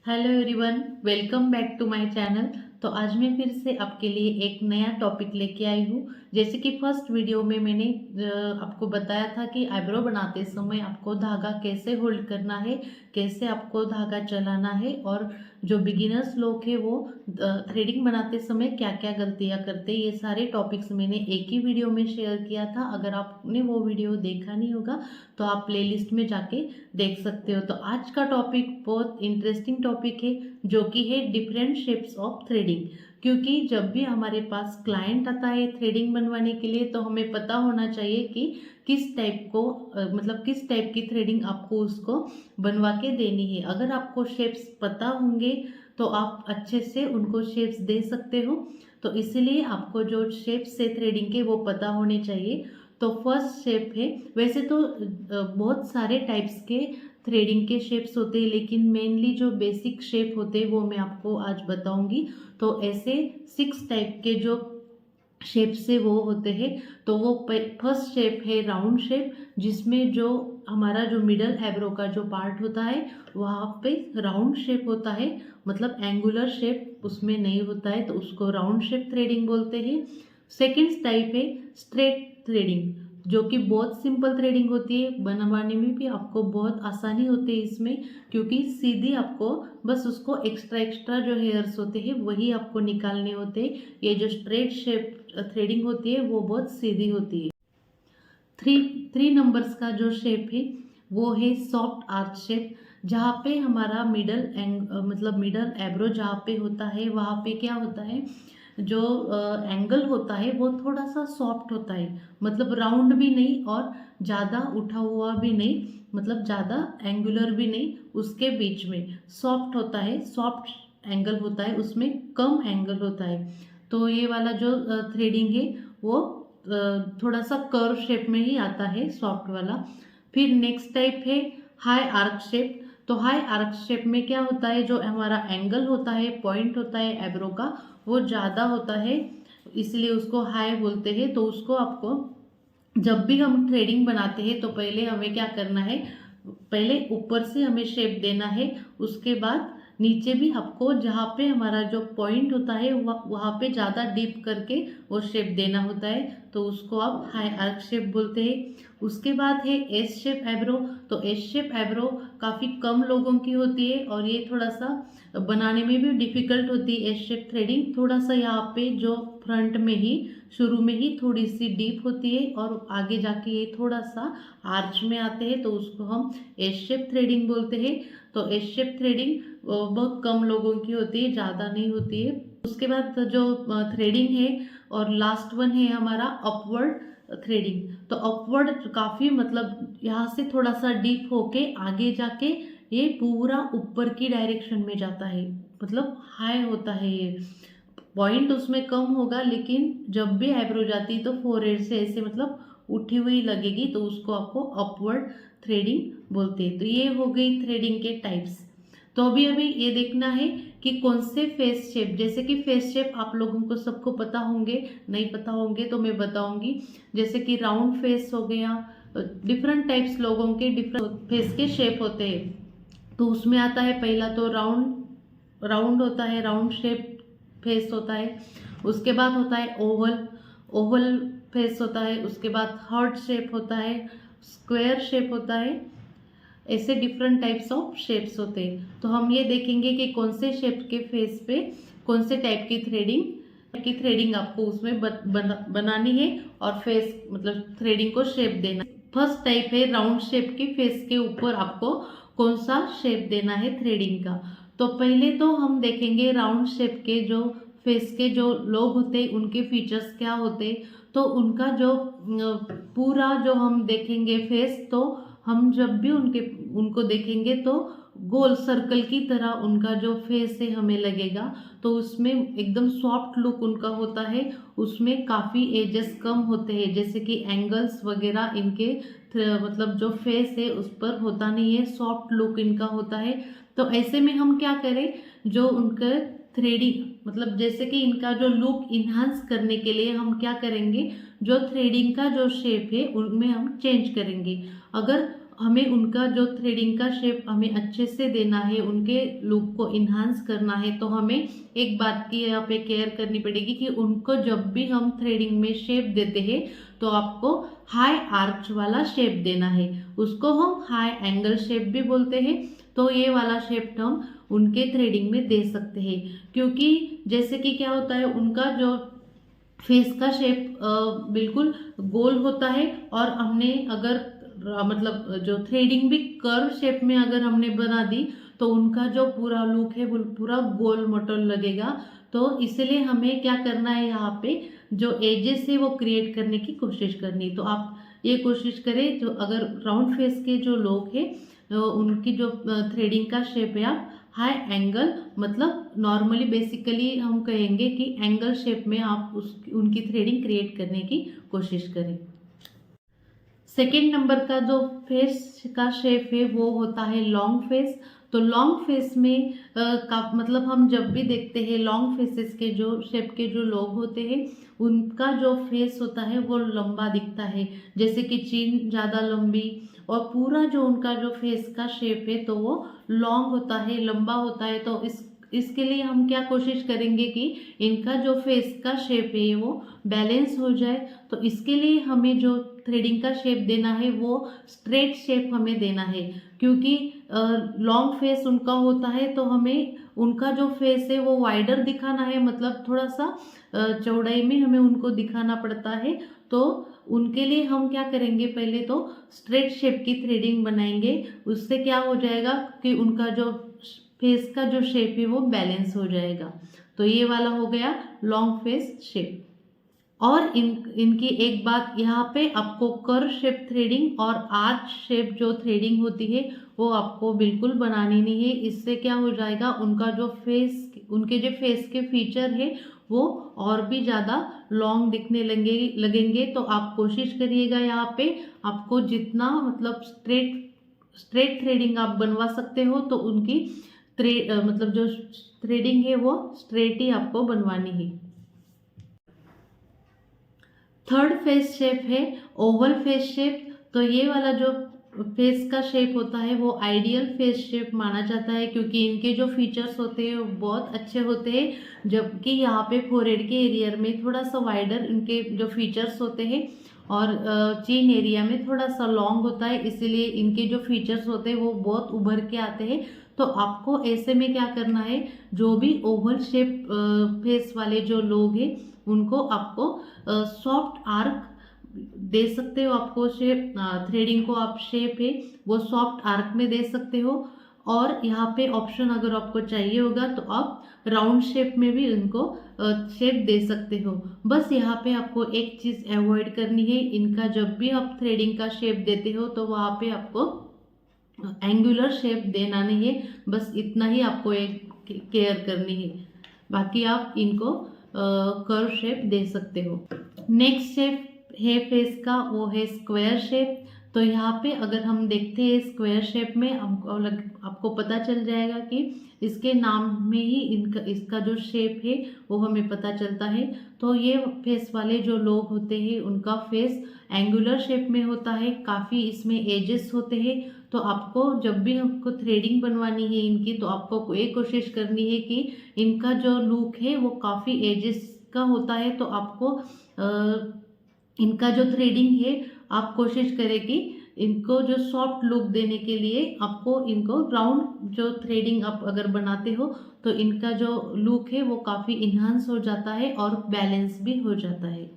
Hello everyone, welcome back to my channel. तो आज मैं फिर से आपके लिए एक नया टॉपिक लेके आई हूँ। जैसे कि फर्स्ट वीडियो में मैंने आपको बताया था कि आईब्रो बनाते समय आपको धागा कैसे होल्ड करना है, कैसे आपको धागा चलाना है, और जो बिगिनर्स लोग हैं वो थ्रेडिंग बनाते समय क्या क्या गलतियाँ करते हैं, ये सारे टॉपिक्स मैंने एक ही वीडियो में शेयर किया था। अगर आपने वो वीडियो देखा नहीं होगा तो आप प्लेलिस्ट में जाके देख सकते हो। तो आज का टॉपिक बहुत इंटरेस्टिंग टॉपिक है, जो कि है डिफरेंट शेप्स ऑफ थ्रेडिंग। क्योंकि जब भी हमारे पास क्लाइंट आता है थ्रेडिंग बनवाने के लिए, तो हमें पता होना चाहिए कि किस टाइप को मतलब किस टाइप की थ्रेडिंग आपको उसको बनवा के देनी है। अगर आपको शेप्स पता होंगे तो आप अच्छे से उनको शेप्स दे सकते हो। तो इसीलिए आपको जो शेप्स है थ्रेडिंग के वो पता होने चाहिए। तो फर्स्ट शेप है, वैसे तो बहुत सारे टाइप्स के थ्रेडिंग के शेप्स होते हैं, लेकिन मेनली जो बेसिक शेप होते हैं वो मैं आपको आज बताऊंगी। तो ऐसे 6 टाइप के जो शेप से वो होते हैं। तो वो फर्स्ट शेप है राउंड शेप, जिसमें जो हमारा जो मिडल आईब्रो का जो पार्ट होता है वहाँ पे राउंड शेप होता है, मतलब एंगुलर शेप उसमें नहीं होता है, तो उसको राउंड शेप थ्रेडिंग बोलते हैं। सेकेंड टाइप है स्ट्रेट थ्रेडिंग, जो कि बहुत सिंपल थ्रेडिंग होती है, बनवाने में भी आपको बहुत आसानी होती है इसमें, क्योंकि सीधी आपको बस उसको एक्स्ट्रा एक्स्ट्रा जो हेयर्स होते हैं वही आपको निकालने होते हैं। ये जो स्ट्रेट शेप थ्रेडिंग होती है वो बहुत सीधी होती है। थ्री थ्री नंबर्स का जो शेप है वो है सॉफ्ट आर्च शेप, जहाँ पे हमारा मतलब मिडल एब्रो जहाँ पे होता है वहाँ पे क्या होता है, जो एंगल होता है वो थोड़ा सा सॉफ्ट होता है, मतलब राउंड भी नहीं और ज़्यादा उठा हुआ भी नहीं, मतलब ज़्यादा एंगुलर भी नहीं, उसके बीच में सॉफ्ट होता है, सॉफ्ट एंगल होता है, उसमें कम एंगल होता है। तो ये वाला जो थ्रेडिंग है वो थोड़ा सा कर्व शेप में ही आता है, सॉफ्ट वाला। फिर नेक्स्ट टाइप है हाई आर्क शेप। तो हाई आर्क शेप में क्या होता है, जो हमारा एंगल होता है, पॉइंट होता है एब्रो का, वो ज़्यादा होता है, इसलिए उसको हाई बोलते हैं। तो उसको आपको जब भी हम थ्रेडिंग बनाते हैं तो पहले हमें क्या करना है, पहले ऊपर से हमें शेप देना है, उसके बाद नीचे भी आपको जहाँ पे हमारा जो पॉइंट होता है वहाँ पे ज़्यादा डीप करके वो शेप देना होता है, तो उसको आप हाई आर्क शेप बोलते हैं। उसके बाद है एस शेप आईब्रो। तो एस शेप आईब्रो काफ़ी कम लोगों की होती है और ये थोड़ा सा बनाने में भी डिफिकल्ट होती है। एस शेप थ्रेडिंग थोड़ा सा यहाँ पे जो फ्रंट में ही शुरू में ही थोड़ी सी डीप होती है और आगे जाके ये थोड़ा सा आर्च में आते हैं, तो उसको हम एस शेप थ्रेडिंग बोलते हैं। तो एस शेप थ्रेडिंग बहुत कम लोगों की होती है, ज़्यादा नहीं होती है। उसके बाद जो थ्रेडिंग है और लास्ट वन है हमारा अपवर्ड थ्रेडिंग। तो अपवर्ड काफ़ी मतलब यहाँ से थोड़ा सा डीप होके आगे जाके ये पूरा ऊपर की डायरेक्शन में जाता है, मतलब हाई होता है ये। पॉइंट उसमें कम होगा, लेकिन जब भी आईब्रो जाती है तो फोरहेड से ऐसे मतलब उठी हुई लगेगी, तो उसको आपको अपवर्ड थ्रेडिंग बोलते हैं। तो ये हो गई थ्रेडिंग के टाइप्स। तो अभी अभी ये देखना है कि कौन से फेस शेप, जैसे कि फेस शेप आप लोगों को सबको पता होंगे, नहीं पता होंगे तो मैं बताऊंगी। जैसे कि राउंड फेस हो गया, डिफरेंट टाइप्स लोगों के डिफरेंट फेस के शेप होते हैं। तो उसमें आता है पहला तो राउंड राउंड होता है, राउंड शेप फेस होता है। उसके बाद होता है ओवल, ओवल फेस होता है। उसके बाद हार्ट शेप होता है, स्क्वायर शेप होता है। ऐसे डिफरेंट टाइप्स ऑफ शेप्स होते हैं। तो हम ये देखेंगे कि कौन से शेप के फेस पे कौन से टाइप की थ्रेडिंग आपको उसमें बनानी है और फेस मतलब थ्रेडिंग को शेप देना। फर्स्ट टाइप है राउंड शेप के फेस के ऊपर आपको कौन सा शेप देना है थ्रेडिंग का। तो पहले तो हम देखेंगे राउंड शेप के जो फेस के जो लोग होते हैं उनके फीचर्स क्या होते हैं। तो उनका जो पूरा जो हम देखेंगे फेस, तो हम जब भी उनको देखेंगे तो गोल सर्कल की तरह उनका जो फेस है हमें लगेगा। तो उसमें एकदम सॉफ्ट लुक उनका होता है, उसमें काफ़ी एजेस कम होते हैं, जैसे कि एंगल्स वगैरह इनके मतलब जो फेस है उस पर होता नहीं है, सॉफ्ट लुक इनका होता है। तो ऐसे में हम क्या करें, जो उनका थ्रेडिंग मतलब जैसे कि इनका जो लुक इन्हांस करने के लिए हम क्या करेंगे, जो थ्रेडिंग का जो शेप है उनमें हम चेंज करेंगे। अगर हमें उनका जो थ्रेडिंग का शेप हमें अच्छे से देना है, उनके लुक को इन्हांस करना है, तो हमें एक बात की यहाँ पे केयर करनी पड़ेगी कि उनको जब भी हम थ्रेडिंग में शेप देते हैं तो आपको हाई आर्च वाला शेप देना है। उसको हम हाई एंगल शेप भी बोलते हैं। तो ये वाला शेप हम उनके थ्रेडिंग में दे सकते हैं, क्योंकि जैसे कि क्या होता है, उनका जो फेस का शेप बिल्कुल गोल होता है, और हमने अगर मतलब जो थ्रेडिंग भी कर्व शेप में अगर हमने बना दी तो उनका जो पूरा लुक है वो पूरा गोल मोटल लगेगा। तो इसलिए हमें क्या करना है, यहाँ पे जो एजेस है वो क्रिएट करने की कोशिश करनी। तो आप ये कोशिश करें, जो अगर राउंड फेस के जो लोग हैं उनकी जो थ्रेडिंग का शेप है, आप हाई एंगल मतलब नॉर्मली बेसिकली हम कहेंगे कि एंगल शेप में आप उनकी थ्रेडिंग क्रिएट करने की कोशिश करें। सेकेंड नंबर का जो फेस का शेप है वो होता है लॉन्ग फेस। तो लॉन्ग फेस में मतलब हम जब भी देखते हैं लॉन्ग फेसेस के जो शेप के जो लोग होते हैं उनका जो फेस होता है वो लंबा दिखता है, जैसे कि चीन ज़्यादा लंबी, और पूरा जो उनका जो फेस का शेप है तो वो लॉन्ग होता है, लंबा होता है। तो इसके लिए हम क्या कोशिश करेंगे कि इनका जो फेस का शेप है वो बैलेंस हो जाए। तो इसके लिए हमें जो थ्रेडिंग का शेप देना है वो स्ट्रेट शेप हमें देना है, क्योंकि लॉन्ग फेस उनका होता है तो हमें उनका जो फेस है वो वाइडर दिखाना है, मतलब थोड़ा सा चौड़ाई में हमें उनको दिखाना पड़ता है। तो उनके लिए हम क्या करेंगे, पहले तो स्ट्रेट शेप की थ्रेडिंग बनाएंगे। उससे क्या हो जाएगा कि उनका जो फेस का जो शेप है वो बैलेंस हो जाएगा। तो ये वाला हो गया लॉन्ग फेस शेप। और इनकी एक बात, यहाँ पे आपको कर्व शेप थ्रेडिंग और आर्च शेप जो थ्रेडिंग होती है वो आपको बिल्कुल बनानी नहीं है। इससे क्या हो जाएगा, उनका जो उनके जो फेस के फीचर है वो और भी ज़्यादा लॉन्ग दिखने लगेंगे। तो आप कोशिश करिएगा यहाँ पे आपको जितना मतलब स्ट्रेट थ्रेडिंग आप बनवा सकते हो तो उनकी मतलब जो थ्रेडिंग है वो स्ट्रेट ही आपको बनवानी है। थर्ड फेस शेप है ओवल फेस शेप। तो ये वाला जो फेस का शेप होता है वो आइडियल फेस शेप माना जाता है, क्योंकि इनके जो फीचर्स होते हैं वो बहुत अच्छे होते हैं। जबकि यहाँ पे फोरहेड के एरिया में थोड़ा सा वाइडर इनके जो फीचर्स होते हैं और चीन एरिया में थोड़ा सा लॉन्ग होता है, इसीलिए इनके जो फीचर्स होते हैं वो बहुत उभर के आते हैं। तो आपको ऐसे में क्या करना है, जो भी ओवल शेप फेस वाले जो लोग हैं उनको आपको सॉफ्ट आर्क दे सकते हो। आपको शेप थ्रेडिंग को आप शेप है वो सॉफ्ट आर्क में दे सकते हो। और यहाँ पे ऑप्शन अगर आपको चाहिए होगा तो आप राउंड शेप में भी उनको शेप दे सकते हो। बस यहाँ पे आपको एक चीज़ अवॉइड करनी है, इनका जब भी आप थ्रेडिंग का शेप देते हो तो वहाँ पे आपको एंगुलर शेप देना नहीं है। बस इतना ही आपको एक केयर करनी है, बाकी आप इनको कर्व शेप दे सकते हो। नेक्स्ट शेप है फेस का, वो है स्क्वायर शेप। तो यहाँ पे अगर हम देखते हैं स्क्वायर शेप में आपको पता चल जाएगा कि इसके नाम में ही इसका जो शेप है वो हमें पता चलता है। तो ये फेस वाले जो लोग होते हैं उनका फेस एंगुलर शेप में होता है, काफ़ी इसमें एजेस होते हैं। तो आपको जब भी आपको थ्रेडिंग बनवानी है इनकी तो आपको ये कोशिश करनी है कि इनका जो लुक है वो काफ़ी एजेस का होता है। तो आपको इनका जो थ्रेडिंग है आप कोशिश करें कि इनको जो सॉफ्ट लुक देने के लिए आपको इनको राउंड जो थ्रेडिंग आप अगर बनाते हो तो इनका जो लुक है वो काफ़ी इन्हांस हो जाता है और बैलेंस भी हो जाता है।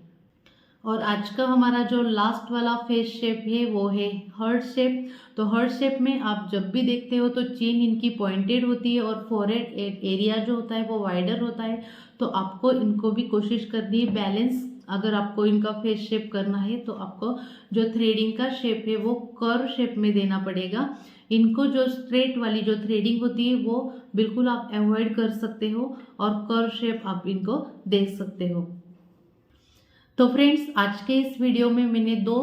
और आज का हमारा जो लास्ट वाला फेस शेप है वो है हार्ट शेप। तो हार्ट शेप में आप जब भी देखते हो तो चीन इनकी पॉइंटेड होती है और फोरहेड एरिया जो होता है वो वाइडर होता है। तो आपको इनको भी कोशिश करनी है बैलेंस। अगर आपको इनका फेस शेप करना है तो आपको जो थ्रेडिंग का शेप है वो कर्व शेप में देना पड़ेगा। इनको जो स्ट्रेट वाली जो थ्रेडिंग होती है वो बिल्कुल आप अवॉइड कर सकते हो और कर्व शेप आप इनको दे सकते हो। तो फ्रेंड्स, आज के इस वीडियो में मैंने 2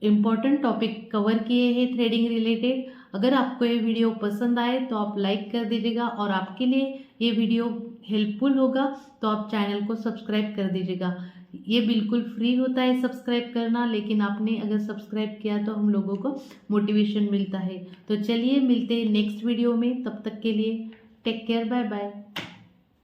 इम्पॉर्टेंट टॉपिक कवर किए हैं थ्रेडिंग रिलेटेड। अगर आपको ये वीडियो पसंद आए तो आप लाइक कर दीजिएगा, और आपके लिए ये वीडियो हेल्पफुल होगा तो आप चैनल को सब्सक्राइब कर दीजिएगा। ये बिल्कुल फ्री होता है सब्सक्राइब करना, लेकिन आपने अगर सब्सक्राइब किया तो हम लोगों को मोटिवेशन मिलता है। तो चलिए मिलते हैं नेक्स्ट वीडियो में, तब तक के लिए टेक केयर, बाय बाय।